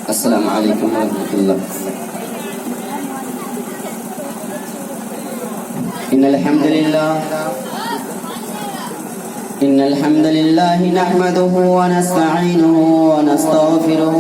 السلام علیکم ورحمۃ اللہ. ان الحمد للہ نحمده ونستعینه ونستغفره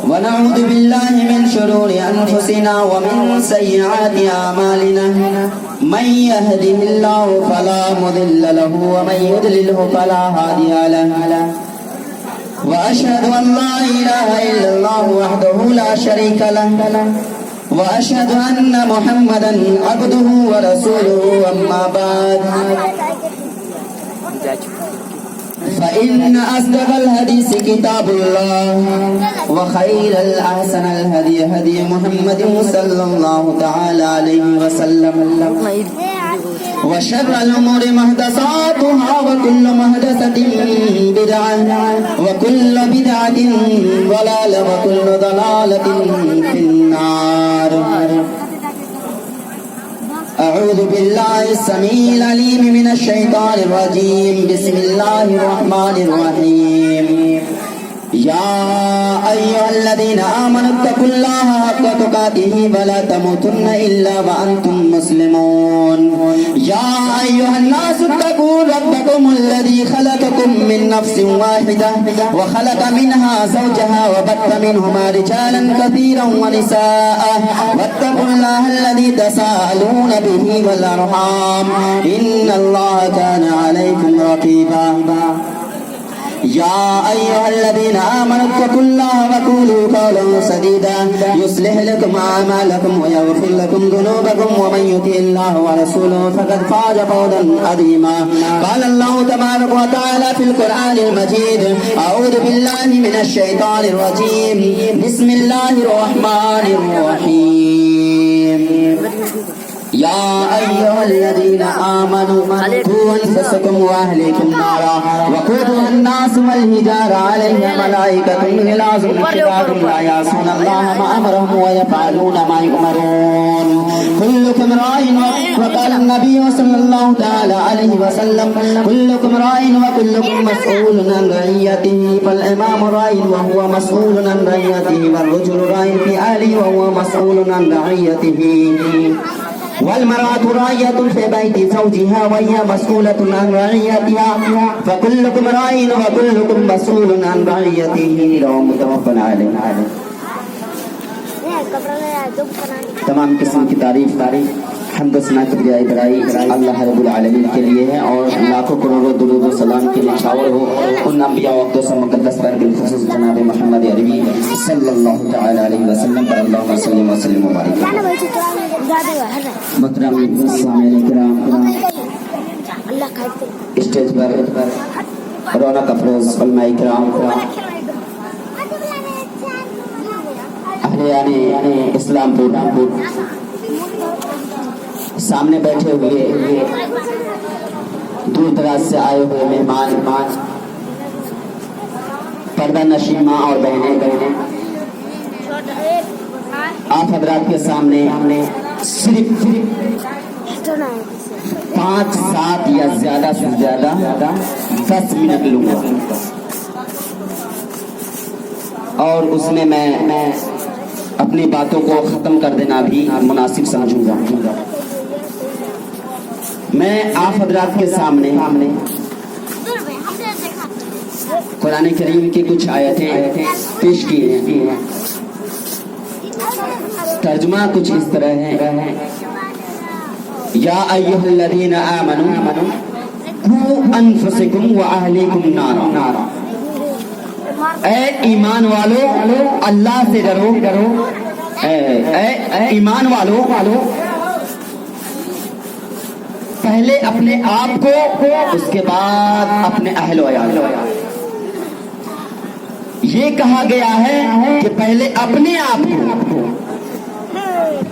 ونعوذ بالله من شرور انفسنا ومن سيئات اعمالنا من يهده الله فلا مضل له ومن يضلل فلا هادي له واشهد ان لا اله الا الله وحده لا شريك له واشهد ان محمدا عبده ورسوله اما بعد فإن أصدق الحديث كتاب الله وخير الأحسن الهدي هدي محمد صلى الله تعالى عليه وسلم وشر الأمور محدثاتها وكل محدثة بدعة وكل بدعة ضلالة وكل ضلالة في النار. اعوذ باللہ السمیع العلیم من الشیطان الرجیم. بسم اللہ الرحمن الرحیم. یا ایھا الذین آمنوا اتقوا اللہ حق تقاته ولا تموتن الا وانتم مسلمون. یا ایھا الناس اتقوا ربکم الذی خلقکم من نفس واحدہ وخلق منها زوجها وبث منهما رجالا كثيرا ونساء واتقوا الله الذي تساءلون به والارحام ان الله كان عليكم رقيبا. يا أيها الذين آمنوا اتقوا الله وقولوا قولا سديدا يصلح لكم أعمالكم ويغفر لكم ذنوبكم ومن يطع الله ورسوله فقد فاز فوزا عظيما. قال الله تبارك وتعالى في القرآن المجيد أعوذ بالله من الشيطان الرجيم بسم الله الرحمن الرحيم. يا أيها الذين آمنوا قوا أنفسكم وأهليكم نارا وقودها الناس والحجارة عليها ملائكة غلاظ شداد لا يعصون الله ما أمرهم ويفعلون ما يؤمرون. كلكم راع وقال النبي صلى الله تعالى عليه وسلم كلكم راع وكلكم مسؤول عن رعيته. فالإمام راع وهو مسؤول عن رعيته والرجل راع في أهله وهو مسؤول عن رعيته. والمرأة راعية في بيت زوجها وهي مسؤولة عن رعيتها فكلكم راع وكلكم مسؤول عن رعيته. رواه متفق علیہ. تمام قسم کی تعریف حمد و ثنا کبریائی برائی اللہ رب العالمین کے لیے ہے اور لاکھوں کروڑوں درود و سلام کے نچھاور ہو ان انبیاء و اقدس و مقدس پر بالخصوص جناب محمد عربی صلی اللہ تعالی علیہ وسلم پر اللہم صلی وسلم وبارک. محترم سامعین کرام، اسٹیج پر رونق افروز علماء کرام، اہلیان اسلام پور، سامنے بیٹھے ہوئے دور دراز سے آئے ہوئے مہمان، پردہ نشین ماں اور بہنیں، آپ حضرات کے سامنے صرف 5 7 یا زیادہ سے زیادہ 10 منٹ لوں گا اور اس میں میں اپنی باتوں کو ختم کر دینا بھی مناسب سمجھوں گا. میں آپ حضرات کے سامنے قرآن کریم کی کچھ آیتیں پیش کی ہیں. ترجمہ کچھ اس طرح ہے: یا ایھا الذین آمنوا قوا انفسکم واہلیکم نارا. اے ایمان والو اللہ سے ڈرو. اے ایمان والو پہلے اپنے آپ کو اس کے بعد اپنے اہل و عیال. یہ کہا گیا ہے کہ پہلے اپنے آپ کو،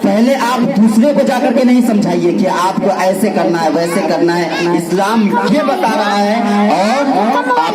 پہلے آپ دوسرے کو جا کر کے نہیں سمجھائیے کہ آپ کو ایسے کرنا ہے ویسے کرنا ہے. اسلام یہ بتا رہا ہے اور آپ